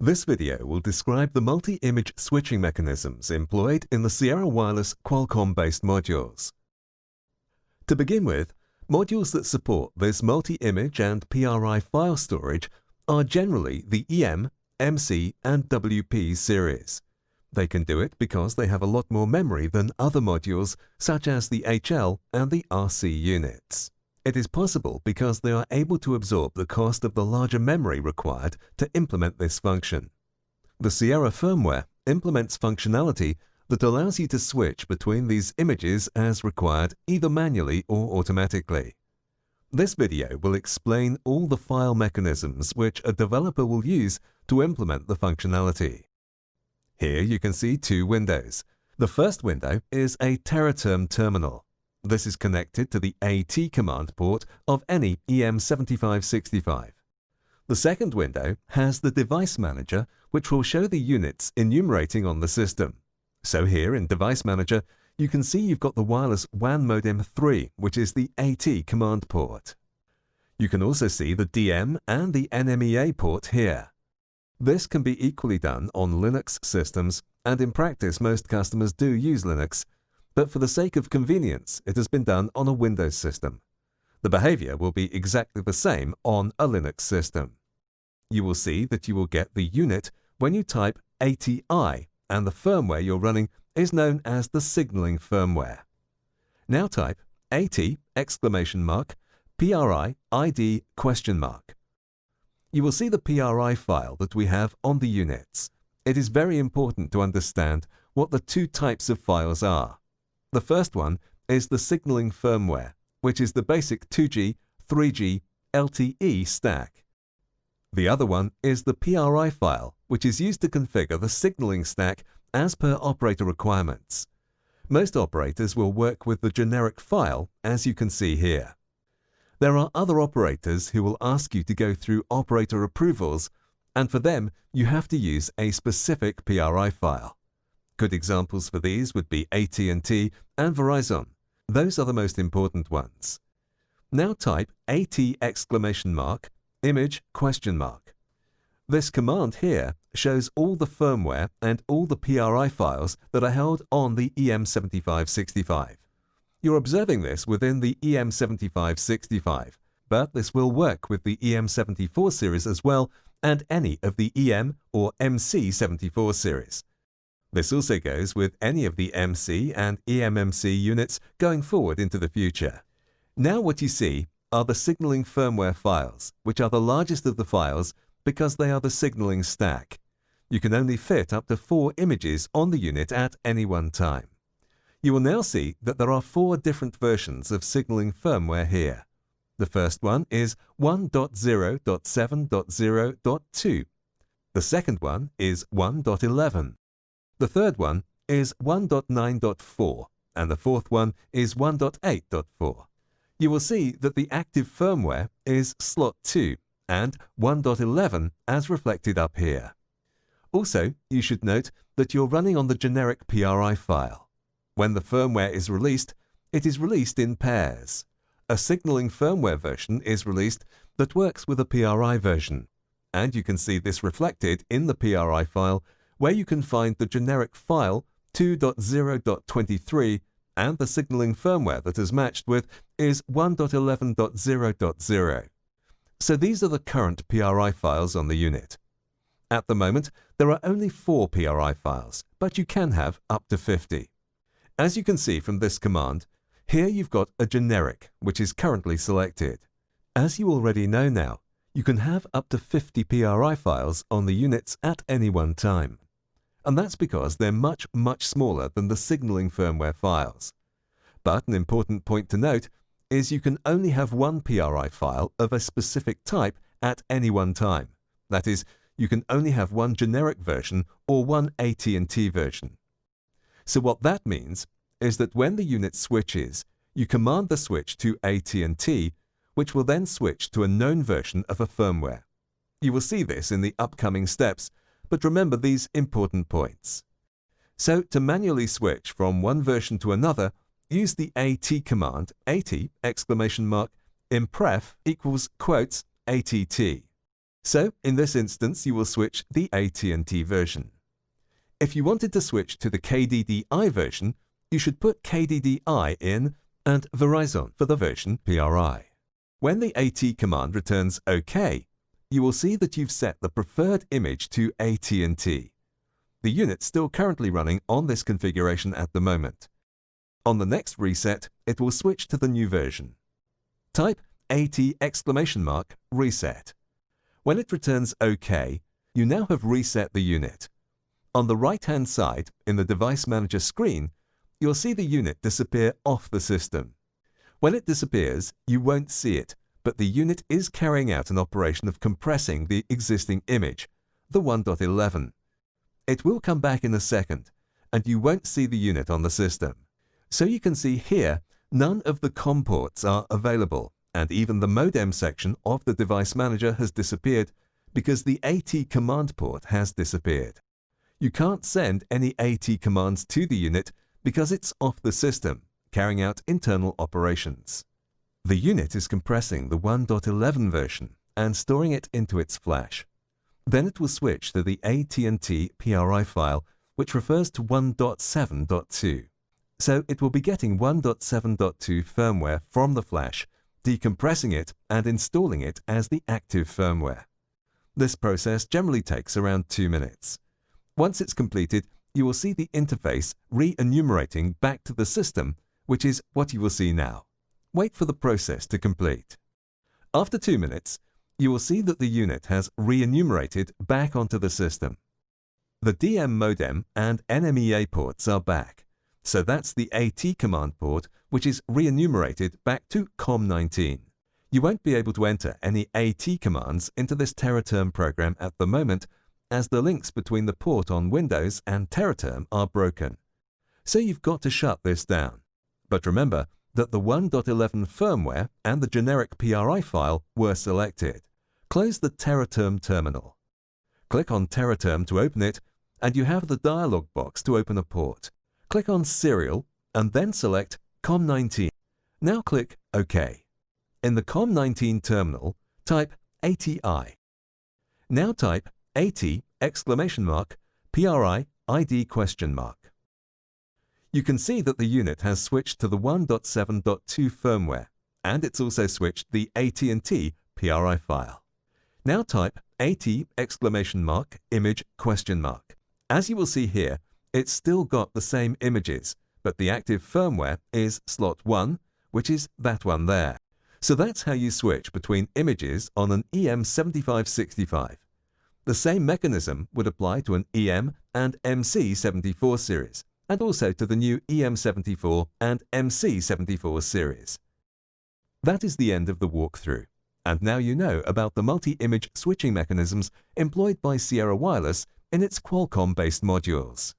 This video will describe the multi-image switching mechanisms employed in the Sierra Wireless Qualcomm-based modules. To begin with, modules that support this multi-image and PRI file storage are generally the EM, MC, and WP series. They can do it because they have a lot more memory than other modules such as the HL and the RC units. It is possible because they are able to absorb the cost of the larger memory required to implement this function. The Sierra firmware implements functionality that allows you to switch between these images as required, either manually or automatically. This video will explain all the file mechanisms which a developer will use to implement the functionality. Here you can see two windows. The first window is a teraterm terminal. This is connected to the AT command port of any EM7565. The second window has the device manager, which will show the units enumerating on the system. So here in Device Manager, you can see you've got the wireless WAN modem 3, which is the AT command port. You can also see the DM and the NMEA port here. This can be equally done on Linux systems, and in practice most customers do use Linux. But for the sake of convenience, it has been done on a Windows system. The behavior will be exactly the same on a Linux system. You will see that you will get the unit when you type ATI, and the firmware you're running is known as the signaling firmware. Now type AT PRI ID ? You will see the PRI file that we have on the units. It is very important to understand what the two types of files are. The first one is the signaling firmware, which is the basic 2G, 3G, LTE stack. The other one is the PRI file, which is used to configure the signaling stack as per operator requirements. Most operators will work with the generic file, as you can see here. There are other operators who will ask you to go through operator approvals, and for them you have to use a specific PRI file. Good examples for these would be AT&T and Verizon. Those are the most important ones. Now type AT image ? This command here shows all the firmware and all the PRI files that are held on the EM7565. You're observing this within the EM7565, but this will work with the EM74 series as well and any of the EM or MC74 series. This also goes with any of the MC and eMMC units going forward into the future. Now what you see are the signaling firmware files, which are the largest of the files because they are the signaling stack. You can only fit up to 4 images on the unit at any one time. You will now see that there are 4 different versions of signaling firmware here. The first one is 1.0.7.0.2. The second one is 1.11. The third one is 1.9.4, and the fourth one is 1.8.4. You will see that the active firmware is slot 2 and 1.11 as reflected up here. Also, you should note that you're running on the generic PRI file. When the firmware is released, it is released in pairs. A signaling firmware version is released that works with a PRI version, and you can see this reflected in the PRI file where you can find the generic file 2.0.23 and the signaling firmware that is matched with is 1.11.0.0. So these are the current PRI files on the unit. At the moment, there are only 4 PRI files, but you can have up to 50. As you can see from this command, here you've got a generic, which is currently selected. As you already know now, you can have up to 50 PRI files on the units at any one time. And that's because they're much smaller than the signaling firmware files. But an important point to note is you can only have one PRI file of a specific type at any one time. That is, you can only have one generic version or one AT&T version. So what that means is that when the unit switches, you command the switch to AT&T, which will then switch to a known version of a firmware. You will see this in the upcoming steps, but remember these important points. So to manually switch from one version to another, use the AT command, AT !impref = ATT. So, in this instance, you will switch the AT&T version. If you wanted to switch to the KDDI version, you should put KDDI in and Verizon for the version PRI. When the AT command returns OK, you will see that you've set the preferred image to AT&T. The unit's still currently running on this configuration at the moment. On the next reset, it will switch to the new version. Type AT reset. When it returns OK, you now have reset the unit. On the right-hand side, in the Device Manager screen, you'll see the unit disappear off the system. When it disappears, you won't see it, but the unit is carrying out an operation of compressing the existing image, the 1.11. It will come back in a second, and you won't see the unit on the system. So you can see here, none of the COM ports are available, and even the modem section of the Device Manager has disappeared because the AT command port has disappeared. You can't send any AT commands to the unit because it's off the system, carrying out internal operations. The unit is compressing the 1.11 version and storing it into its flash. Then it will switch to the AT&T PRI file, which refers to 1.7.2. So it will be getting 1.7.2 firmware from the flash, decompressing it and installing it as the active firmware. This process generally takes around 2 minutes. Once it's completed, you will see the interface re-enumerating back to the system, which is what you will see now. Wait for the process to complete. After 2 minutes, you will see that the unit has re-enumerated back onto the system. The DM modem and NMEA ports are back, so that's the AT command port which is re-enumerated back to COM19. You won't be able to enter any AT commands into this TerraTerm program at the moment, as the links between the port on Windows and TerraTerm are broken. So you've got to shut this down. But remember that the 1.11 firmware and the generic PRI file were selected. Close the TerraTerm terminal. Click on TerraTerm to open it, and you have the dialog box to open a port. Click on Serial, and then select COM19. Now click OK. In the COM19 terminal, type ATI. Now type AT PRI ID ? You can see that the unit has switched to the 1.7.2 firmware, and it's also switched the AT&T PRI file. Now type AT image ? As you will see here, it's still got the same images, but the active firmware is slot 1, which is that one there. So that's how you switch between images on an EM7565. The same mechanism would apply to an EM and MC74 series, and also to the new EM74 and MC74 series. That is the end of the walkthrough, and now you know about the multi-image switching mechanisms employed by Sierra Wireless in its Qualcomm-based modules.